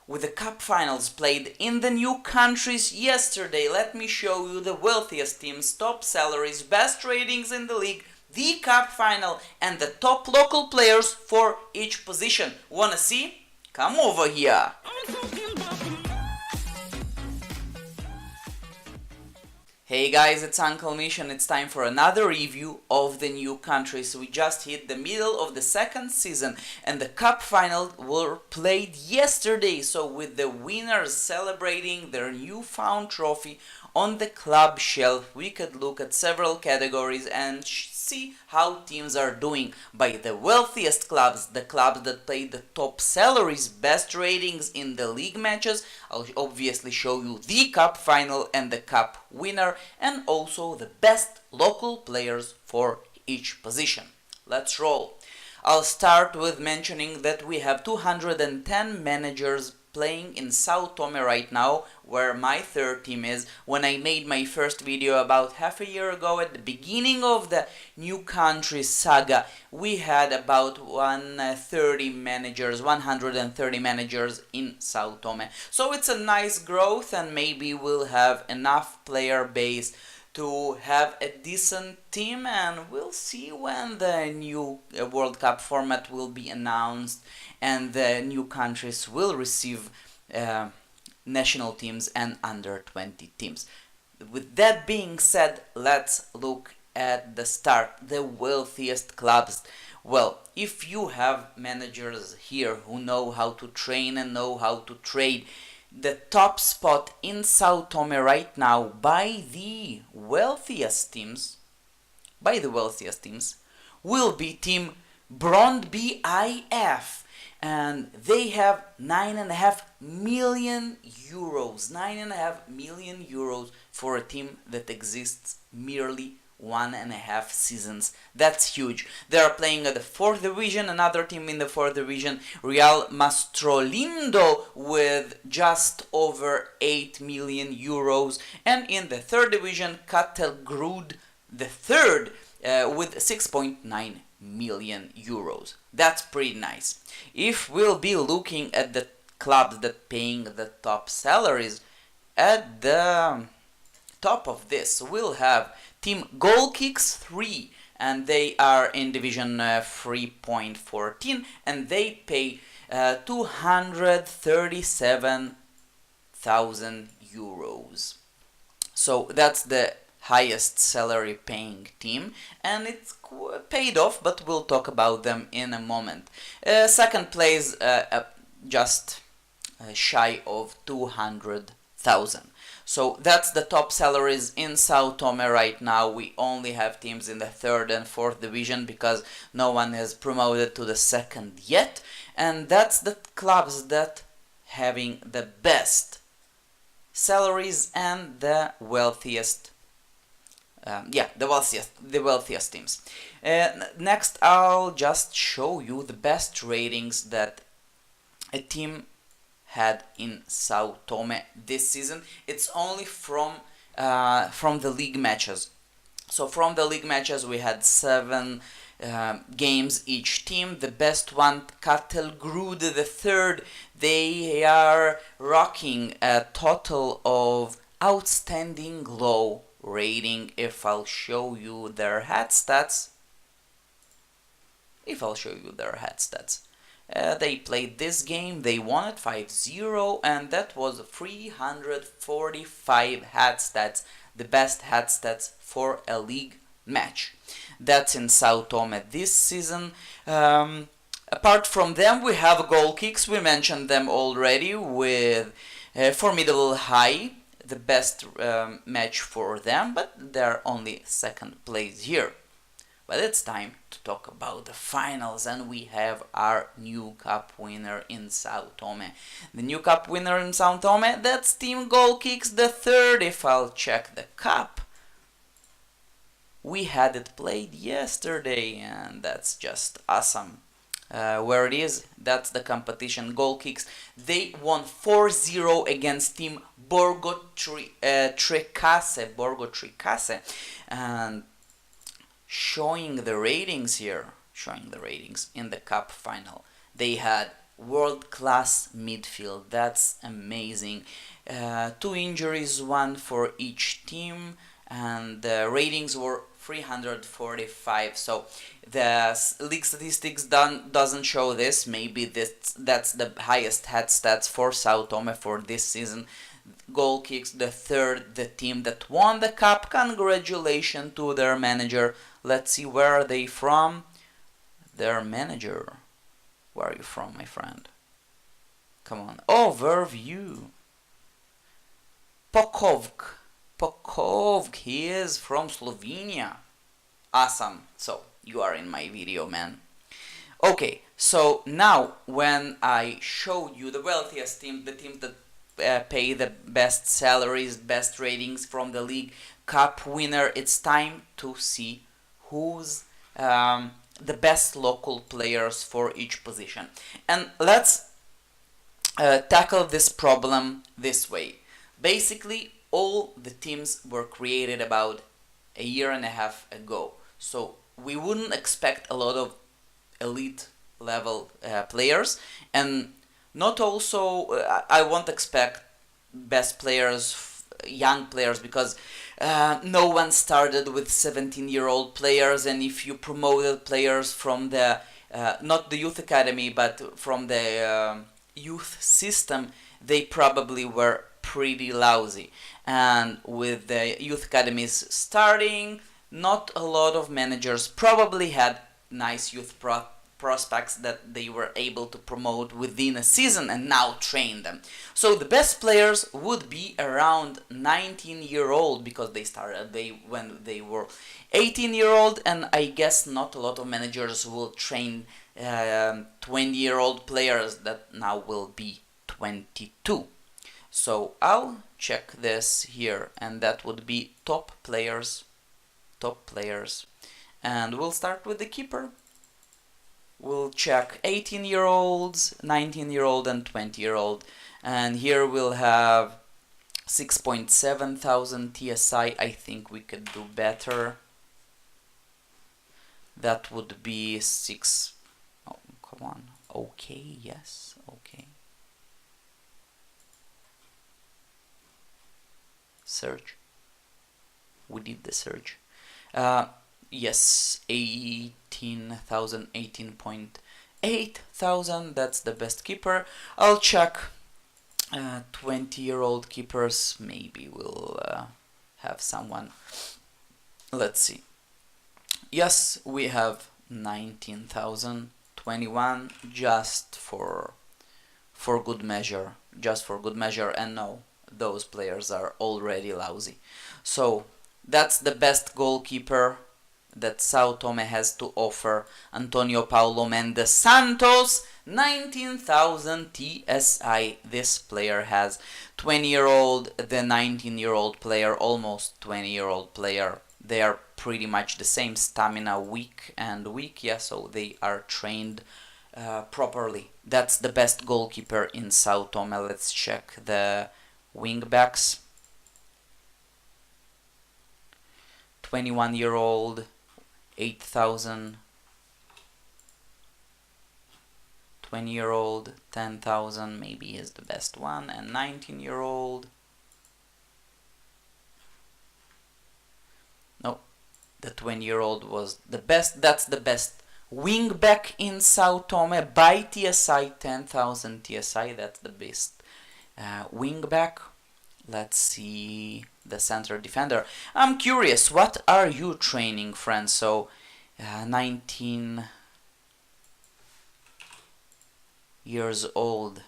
With the cup finals played in the new countries yesterday, let me show you the wealthiest teams, top salaries, best ratings in the league, the cup final, and the top local players for each position. Wanna see? Come over here! Hey guys, it's Uncle Mish and it's time for another review of the new countries. We just hit the middle of the second season and the cup final were played yesterday. So with the winners celebrating their newfound trophy on the club shelf, we could look at several categories and see how teams are doing by the wealthiest clubs, the clubs that play the top salaries, best ratings in the league matches. I'll obviously show you the cup final and the cup winner, and also the best local players for each position. Let's roll. I'll start with mentioning that we have 210 managers playing in Sao-Tome right now, where my third team is. When I made my first video about half a year ago at the beginning of the new country saga, we had about 130 managers in Sao-Tome. So it's a nice growth and maybe we'll have enough player base to have a decent team, and we'll see when the new World Cup format will be announced and the new countries will receive national teams and under 20 teams. With that being said, let's look at the start, the wealthiest clubs. Well, if you have managers here who know how to train and know how to trade, the top spot in Sao-Tome right now by the wealthiest teams will be team Brond BIF, and they have 9.5 million euros. 9.5 million euros for a team that exists merely 1.5 seasons. That's huge. They are playing at the 4th division, another team in the 4th division, Real Mastrolindo, with just over 8 million euros, and in the 3rd division, Kattelgrud the 3rd with 6.9 million euros. That's pretty nice. If we'll be looking at the clubs that paying the top salaries, at the top of this we'll have team Goal Kicks 3, and they are in division 3.14, and they pay 237,000 euros. So that's the highest salary paying team, and it's paid off, but we'll talk about them in a moment. Second place just shy of 200,000. So that's the top salaries in Sao-Tome right now. We only have teams in the 3rd and 4th division because no one has promoted to the 2nd yet, and that's the clubs that having the best salaries and the wealthiest the wealthiest teams. Next, I'll just show you the best ratings that a team had in Sao-Tome this season. It's only from the league matches. So from the league matches we had 7 games each team. The best one, Kattelgrud the 3rd, they are rocking a total of outstanding low rating. If I'll show you their head stats, they played this game, they won it 5-0, and that was 345 head stats, the best head stats for a league match. That's in Sao-Tome this season. Apart from them, we have Goal Kicks, we mentioned them already, with Formidable High, the best match for them, but they're only 2nd place here. But it's time to talk about the finals, and we have our new cup winner in Sao-Tome. The new cup winner in Sao-Tome, that's team Goal Kicks the 3rd. If I'll check the cup, we had it played yesterday, and that's just awesome. Where it is, that's the competition. Goal Kicks, they won 4-0 against team Borgo Tricase, and showing the ratings in the cup final, they had world-class midfield. That's amazing. 2 injuries, one for each team, and the ratings were 345. So the league statistics doesn't show this. Maybe that's the highest head stats for Sao-Tome for this season. Goal kicks, the team that won the cup. Congratulations to their manager. Let's see, where are they from? Their manager. Where are you from, my friend? Come on. Overview. Pokovk. He is from Slovenia. Awesome. So, you are in my video, man. Okay, so now when I showed you the wealthiest team, the teams that pay the best salaries, best ratings from the league cup winner, it's time to see who's the best local players for each position. And let's tackle this problem this way. Basically, all the teams were created about a year and a half ago, so we wouldn't expect a lot of elite level players, and not also I won't expect best players, young players, because no one started with 17-year-old players, and if you promoted players from the not the youth academy but from the youth system, they probably were pretty lousy. And with the youth academies starting, not a lot of managers probably had nice youth prospects that they were able to promote within a season and now train them. So the best players would be around 19-year-old, because they started when they were 18-year-old, and I guess not a lot of managers will train 20-year-old players that now will be 22. So I'll check this here, and that would be top players, and we'll start with the keeper. We'll check 18-year-olds, 19-year-old and 20-year-old, and here we'll have 6.7 thousand TSI. I think we could do better. That would be 6. Oh, come on. Okay, yes, okay. Search. We did the search. Yes, 18,000, 18.8 thousand. That's the best keeper. I'll check 20-year-old keepers. Maybe we'll have someone. Let's see. Yes, we have 19,021 just for good measure. And no, those players are already lousy. So that's the best goalkeeper that Sao-Tome has to offer. Antonio Paulo Mendes Santos, 19,000 TSI. This player has 20-year-old, the 19-year-old player, almost 20-year-old player. They are pretty much the same, stamina weak, yeah, so they are trained properly. That's the best goalkeeper in Sao-Tome. Let's check the wing backs. 21-year-old, 8,000. 20-year-old, 10,000, maybe is the best one. And 19-year-old, no, the 20-year-old was the best. That's the best wing back in Sao-Tome by TSI, 10,000 TSI. That's the best wing back. Let's see the center defender. I'm curious, what are you training, friends? So 19 years old,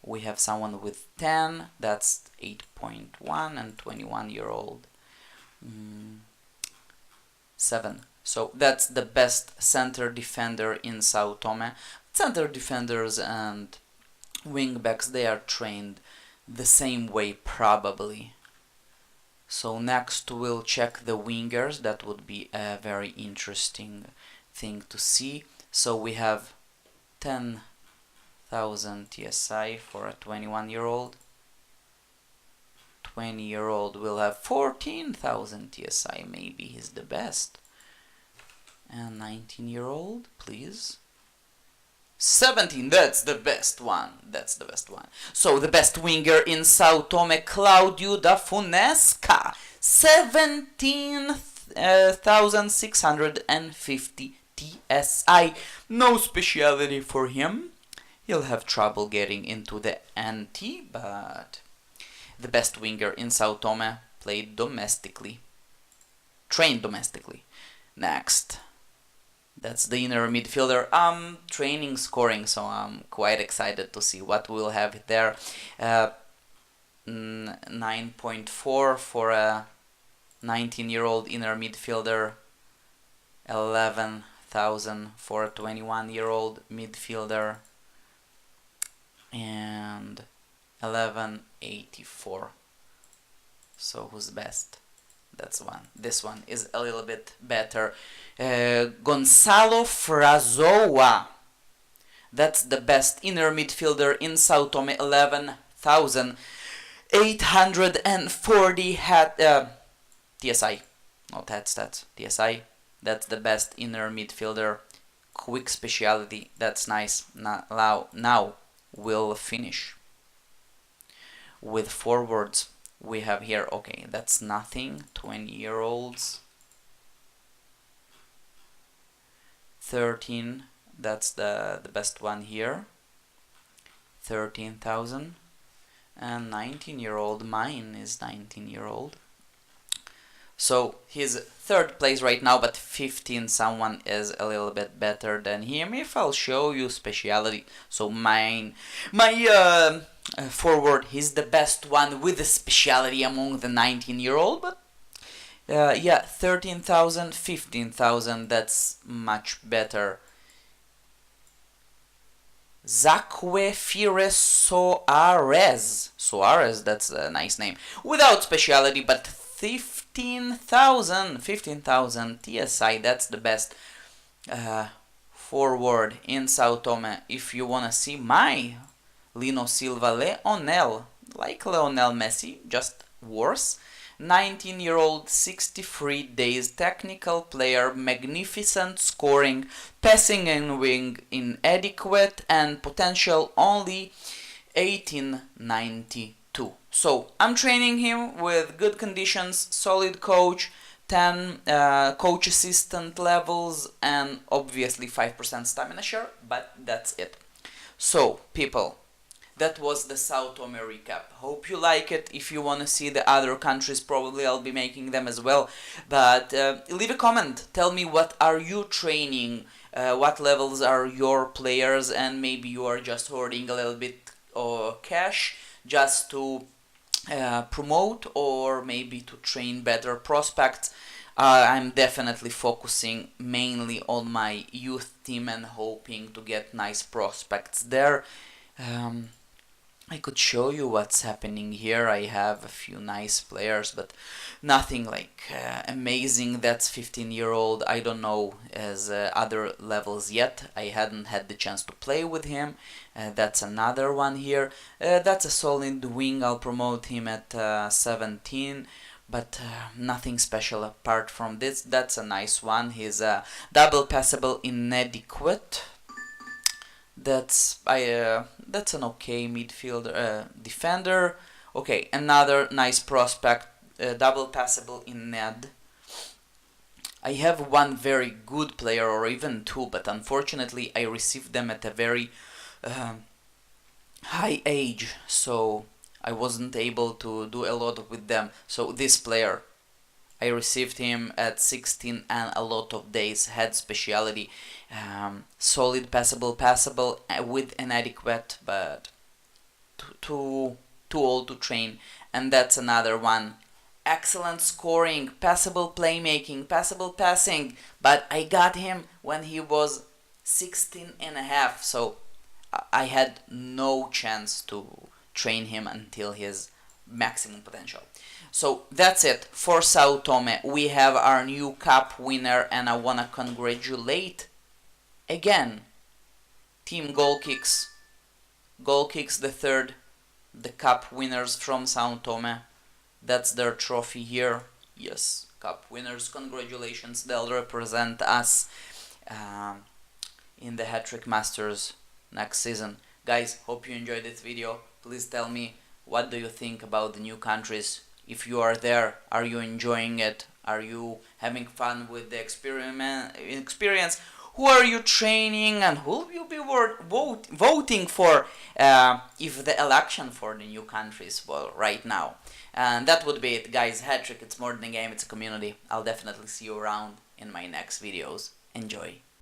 we have someone with 10, that's 8.1, and 21-year-old 7. So that's the best center defender in Sao-Tome. Center defenders and wingbacks, they are trained the same way probably. So next we'll check the wingers. That would be a very interesting thing to see. So we have 10,000 TSI for a 21-year-old. 20-year-old will have 14,000 TSI. Maybe he's the best. And 19-year-old, please. 17, that's the best one. That's the best one. So the best winger in Sao-Tome, Claudio da Funesca, 17,650 TSI. No speciality for him. He'll have trouble getting into the NT, but the best winger in Sao-Tome, played domestically. Trained domestically. Next. That's the inner midfielder. I'm training scoring, so I'm quite excited to see what we'll have there. 9.4 for a 19-year-old inner midfielder. 11,000 for a 21-year-old midfielder. And 1184. So who's best? That's one. This one is a little bit better. Gonçalo Frazoa. That's the best inner midfielder in Sao-Tome. 11,840 TSI. Not head stats. TSI. That's the best inner midfielder. Quick speciality. That's nice. Now we'll finish with forwards. We have here, okay, that's nothing, 20-year-olds, 13, that's the best one here, 13,000, and 19-year-old, mine is 19-year-old. So he's third place right now, but 15 someone is a little bit better than him. If I'll show you speciality, so my forward, he's the best one with the speciality among the 19-year-old, but yeah, 13,000, 15,000, that's much better. Zacque Fire Soares, that's a nice name, without speciality, but 15,000 TSI, that's the best forward in Sao-Tome. If you wanna see my Lino Silva Leonel, like Lionel Messi, just worse. 19-year-old, 63 days, technical player, magnificent scoring, passing and wing inadequate, and potential only 1892. So I'm training him with good conditions, solid coach, 10 coach assistant levels, and obviously 5% stamina share, but that's it. So people, that was the Sao-Tome recap. Hope you like it. If you want to see the other countries, probably I'll be making them as well. But leave a comment. Tell me what are you training, what levels are your players, and maybe you are just hoarding a little bit of cash just to promote, or maybe to train better prospects. I'm definitely focusing mainly on my youth team and hoping to get nice prospects there. I could show you what's happening here. I have a few nice players, but nothing like amazing. That's 15-year-old. I don't know as other levels yet. I hadn't had the chance to play with him. That's another one here. That's a solid wing. I'll promote him at 17. But nothing special apart from this. That's a nice one. He's double passable inadequate. That's an okay midfielder, defender. Okay, another nice prospect, double passable in Ned. I have one very good player, or even two, but unfortunately I received them at a very high age, so I wasn't able to do a lot with them. So this player, I received him at 16 and a lot of days, had speciality, solid passable with inadequate, but too old to train. And that's another one. Excellent scoring, passable playmaking, passable passing, but I got him when he was 16 and a half, so I had no chance to train him until his maximum potential. So that's it for Sao-Tome. We have our new cup winner, and I wanna congratulate again Team Goal Kicks the third, the cup winners from Sao-Tome. That's their trophy here. Yes, cup winners, congratulations. They'll represent us in the Hattrick Masters next season. Guys, hope you enjoyed this video. Please tell me, what do you think about the new countries? If you are there, are you enjoying it? Are you having fun with the experience? Who are you training, and who will you be voting for if the election for the new countries, well, right now? And that would be it, guys. Hattrick, it's more than a game, it's a community. I'll definitely see you around in my next videos. Enjoy.